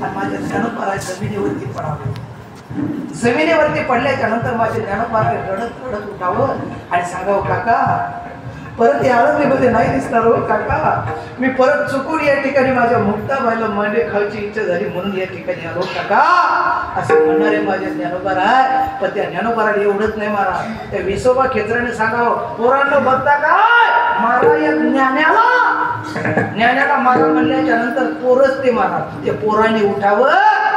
आणि माझ्या ज्ञानोबा जमिनीवरती पडावे. जमिनीवरती पडल्याच्या नंतर माझे ज्ञानोबा रडत रडत उठावं आणि सांगावं, काका परत या आळंदीमध्ये नाही दिसणार हो काका, मी परत चुकून या ठिकाणी माझ्या मुक्ताबाईला मांडे खायची इच्छा झाली म्हणून या ठिकाणी आलो काका, असं म्हणणारे माझ्या ज्ञानोबा आहे. पण त्या ज्ञानोबाला एवढंच नाही मारा, त्या विसोबा खेचराने सांगावं, पोरांना बघता काय मारा या ज्ञानाला मारा म्हणल्याच्या नंतर पोरच ते मारा. ते पोराने उठावं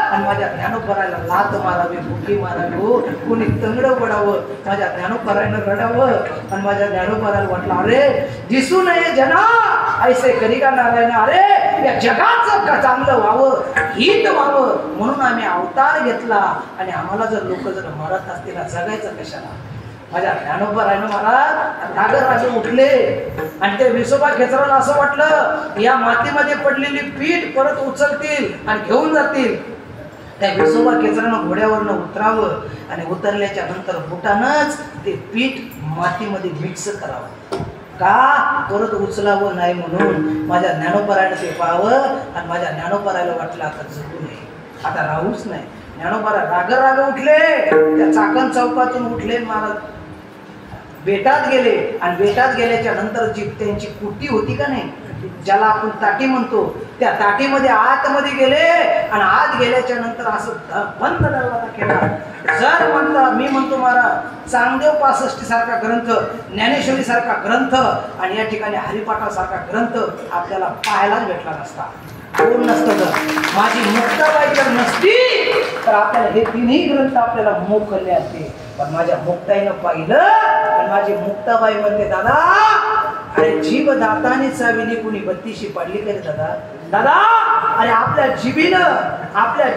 आणि माझ्या ज्ञानोबराला लात मारावी, बुकी मारावी, हो कोणी तंगड पडावं, माझ्या ज्ञानोबरानं रडावं आणि माझ्या ज्ञानोबराला वाटलं, अरे दिसू नये जना ऐसे करी का नारायण, अरे या जगाचं का चांगलं व्हावं, हित व्हावं म्हणून आम्ही अवतार घेतला आणि आम्हाला जर लोक जर मरत असतील जगायचं कशाला. माझ्या ज्ञानोबा रायनं महाराज रागे उठले आणि ते विसोबा खेचराला असं वाटलं, या मातीमध्ये पडलेली पीठ परत उचलतील आणि घेऊन जातील. त्या विसोबा खेचरानं घोड्यावरनं उतरावं आणि उतरल्याच्या नंतर बुटानंच ते पीठ मातीमध्ये मिक्स करावं, का परत उचलावं नाही म्हणून. माझ्या ज्ञानोबरायनं ते पाहावं आणि माझ्या ज्ञानोबरायला वाटलं आता जगू नये, आता राहूच नाही. ज्ञानोबा राग उठले, त्या चाकण चौकातून उठले, महाराज बेटात गेले आणि बेटात गेल्याच्या नंतर जी त्यांची कुटी होती का नाही, ज्याला आपण ताटी म्हणतो, त्या ताटीमध्ये आतमध्ये गेले आणि आत गेल्याच्या नंतर असं बंद दरवाजा केला. जर म्हणता मी म्हणतो महाराज चांगदेव 65 सारखा ग्रंथ, ज्ञानेश्वरी सारखा ग्रंथ आणि या ठिकाणी हरिपाठासारखा ग्रंथ आपल्याला पाहायलाच भेटला नसता. कोण नसतं तर माझी मुक्ताबाई जर नसती तर आपल्याला हे तिन्ही ग्रंथ आपल्याला मोकळले असते. पण माझ्या मुक्ताईनं पाहिलं आणि माझी मुक्ताबाई म्हणते, दादा अरे जीभ दाताने चाविली कुणी बत्तीशी पाडली करे दादा. दादा अरे आपल्या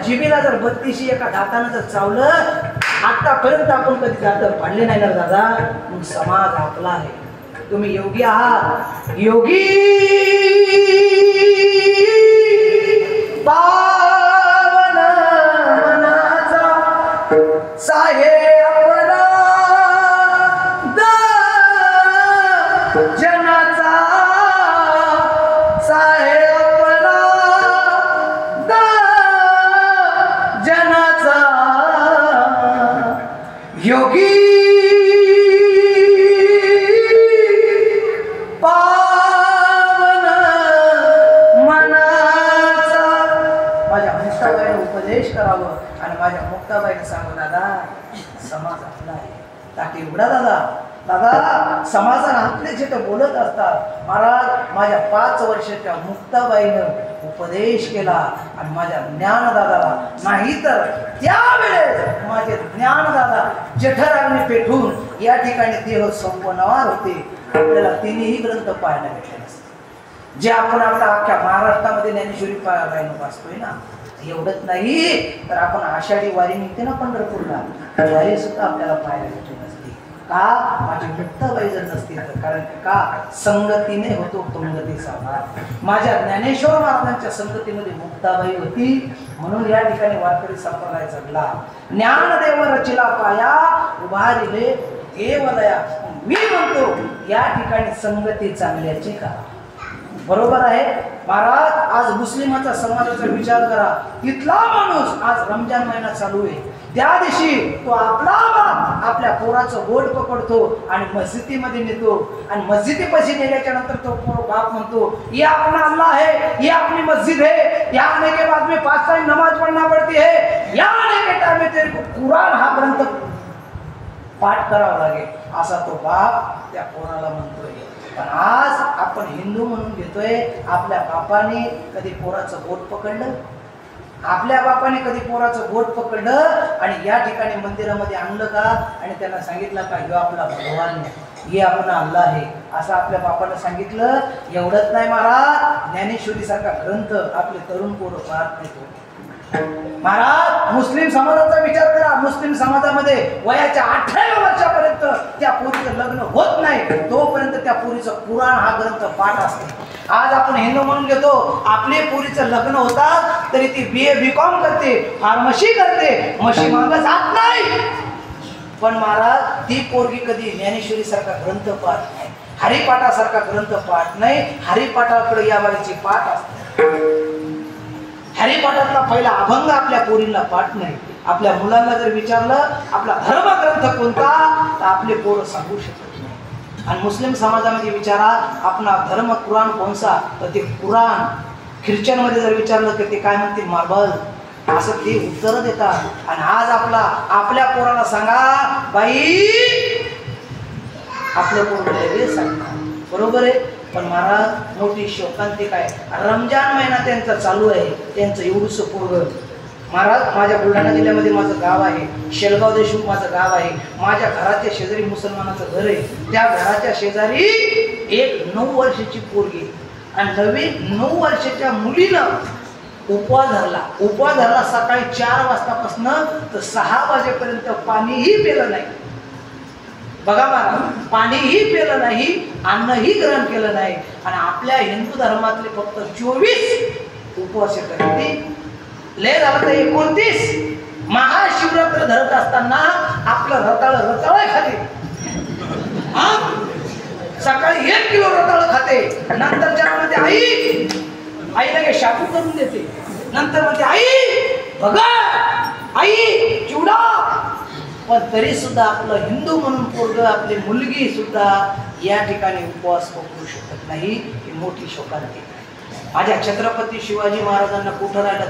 जिभेला जर बत्तीशी एका दातानं जर चावलं, आतापर्यंत आपण कधी दात पाडले नाही ना दादा, मग समाज आपला आहे. तुम्ही योगी आहात, योगी पावन मनाचा साहेब आपला जनाचा साहेब आपला जनाचा योगी करावं आणि माझ्या मुक्ताबाईने सांगू, दादा समाज आपला आहे. ताटी उघडा दादा, दादा समाजाला आपले जे बोलत असतात. महाराज माझ्या 5 वर्षाच्या मुक्ताबाईनं उपदेश केला आणि माझ्या ज्ञानदादाला, नाही तर त्यावेळेस माझे ज्ञानदादा जठराग्नी पेटून या ठिकाणी देह संपवणार होते. आपल्याला तिन्ही ग्रंथ पाहायला भेटले नसते, जे आपण आपल्या अख्ख्या महाराष्ट्रामध्ये ज्ञानेश्वरी पाहायला वाचतोय ना. एवढंच नाही तर आपण आषाढी वारी निघते ना पंढरपूरला, वारी सुद्धा आपल्याला पाहायला भेटली नसती. का माझी मुक्ताबाई जर नसती तर, कारण का संगतीने होतो पंगतीचा भाग. माझ्या ज्ञानेश्वर महाराजांच्या संगतीमध्ये मुक्ताबाई होती म्हणून या ठिकाणी वारकरी संप्रदाय जगला. ज्ञानदेव रचिला पाया उभारिले देवलया. मी म्हणतो या ठिकाणी संगती चांगल्याची का, बरोबर आहे महाराज. आज मुस्लिमाचा समाजाचा विचार करा, तिथला माणूस आज रमजान महिना चालू आहे, त्या दिवशी तो आपला बाप आपल्या पोराचं बोट पकडतो आणि मस्जिदीमध्ये नेतो आणि मस्जिदीपाशी नेल्याच्या नंतर तो पोर बाप म्हणतो, ये अपना अल्लाह है, ये अपनी मस्जिद है, यहाँ आने के बाद में 5 टाइम नमाज पढ़ना पड़ती है, यहाँ आने के टाइम में तेरे को कुरान हा ग्रंथ पाठ करावा लागेल, असा तो बाप त्या पोराला म्हणतोय. पण आज आपण हिंदू म्हणून घेतोय, आपल्या बापाने कधी पोराचं बोट पकडलं, आपल्या बापाने कधी पोराचं बोट पकडलं आणि या ठिकाणी मंदिरामध्ये आणलं का आणि त्यांना सांगितलं का ह्यो आपला भगवान, हे आपला अल्लाह आहे, असं आपल्या बापानं सांगितलं. एवढंच नाही महाराज, ज्ञानेश्वरी सारखा ग्रंथ आपले तरुण पोरं पाहत नाही. महाराज मुस्लिम समाजाचा विचार करा, मुस्लिम समाजामध्ये वयाच्या 18व्या वर्षापर्यंत त्या पोरीचं लग्न होत नाही, तोपर्यंत त्या पोरीचं कुराण हा ग्रंथ पाठ असते. आज आपण हिंदू म्हणून घेतो, आपले पोरीचं लग्न होतात तरी ती BA BCom करते, फार्मसी करते, म्हशी मागं जात नाही. पण महाराज ती पोरगी कधी ज्ञानेश्वरी सारखा ग्रंथ पाठ नाही, हरिपाठासारखा ग्रंथ पाठ नाही. हरिपाठाकडे या बाईची पाठ असते. हरिपाठातला पहिला अभंग आपल्या पोरींना पाठ नाही. आपल्या मुलांना जर विचारलं आपला धर्मग्रंथ कोणता तर आपले पोरं सांगू शकत नाही. आणि मुस्लिम समाजामध्ये विचारा आपला धर्म कुराण कोणता तर ते कुराण. ख्रिश्चनमध्ये जर विचारलं तर ते काय म्हणते मार्बल, असं ते उत्तर देतात. आणि आज आपल्या पोराला सांगा बाई आपलं पोरं लगेच सांगतात, बरोबर आहे. पण महाराज मोठी शोकांती काय, रमजान महिना त्यांचा चालू आहे, त्यांचं एवढंसं पोरगं. महाराज माझ्या बुलढाणा जिल्ह्यामध्ये माझं गाव आहे, शेलगाव देशमुख माझं गाव आहे. माझ्या घराच्या शेजारी मुसलमानाचं घर आहे. त्या घराच्या शेजारी एक 9 वर्षाची पोरगी आणि नवीन 9 वर्षाच्या मुलीनं उपवास धरला सकाळी 4 वाजतापासून तर 6 वाजेपर्यंत पाणीही पिलं नाही. बघा महाराज, पाणीही पिलं नाही, अन्नही ग्रहण केलं नाही. आणि आपल्या हिंदू धर्मातले फक्त 24 उपवास येतात. लय झालं तर 29 महाशिवरात्र धरत असताना आपलं रताळ खाते. सकाळी 1 किलो रताळ खाते. नंतरच्या मध्ये आई लगे शाबू करून देते. नंतर म्हणते आई बघा, आई चिवडा. पण तरी सुद्धा आपलं हिंदू म्हणून पोरगं, आपली मुलगी सुद्धा या ठिकाणी उपवास पकडू शकत नाही. ही मोठी शोकांती. माझ्या छत्रपती शिवाजी महाराजांना कुठं राहिलं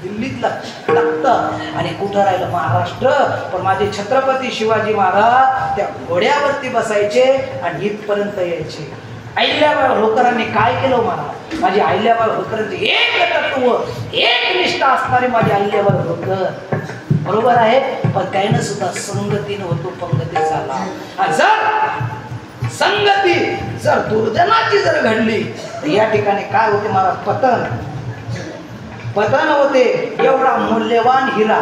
दिल्लीतलं तख्त आणि कुठं राहिलं महाराष्ट्र. पण माझे छत्रपती शिवाजी महाराज त्या घोड्यावरती बसायचे आणि इथपर्यंत यायचे. अहिल्याबाई होळकरांनी काय केलं महाराज, माझी अहिल्याबाई होळकरांचे एक तत्व, एक निष्ठा असणारी माझी अहिल्याबाई होळकर, बरोबर आहे. पण त्यानं सुद्धा संगतीनं होतो पंगती झाला. जर संगती जर दुर्जनाची जर घडली तर या ठिकाणी काय होते महाराज, पतन होते. एवढा मूल्यवान हिरा,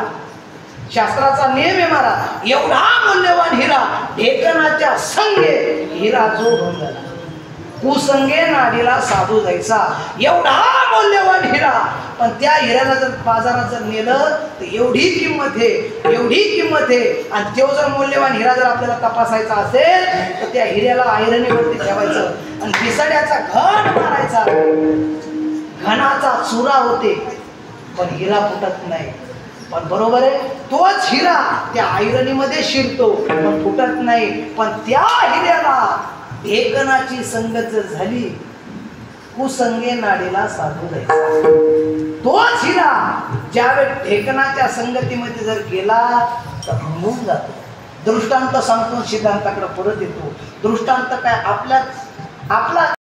शास्त्राचा नियम आहे महाराज, एवढा मूल्यवान हिरा ढेकणाच्या संगे हिरा जो भंगला, कुसंगे नाडीला साधू जायचा. एवढा मौल्यवान हिरा, पण त्या हिऱ्याला जर बाजारात जर नेलं तर एवढी किंमत आहे. आणि तो जर मौल्यवान हिरा जर आपल्याला तपासायचा असेल तर त्या हिऱ्याला ऐरणीवरती ठेवायचं आणि बिसाड्याचा घन मारायचा. घनाचा चुरा होते पण हिरा फुटत नाही. पण बरोबर आहे, तोच हिरा त्या ऐरणीमध्ये शिरतो पण फुटत नाही. पण त्या हिऱ्याला ढेकणाची संगत जर झाली, कुसंगे नाडीला साधू जायचा. तोच हिरा ज्यावेळी ढेकणाच्या संगतीमध्ये जर गेला तर भंगून जातो. दृष्टांत सांगतो, सिद्धांताकडे परत येतो. दृष्टांत काय, आपला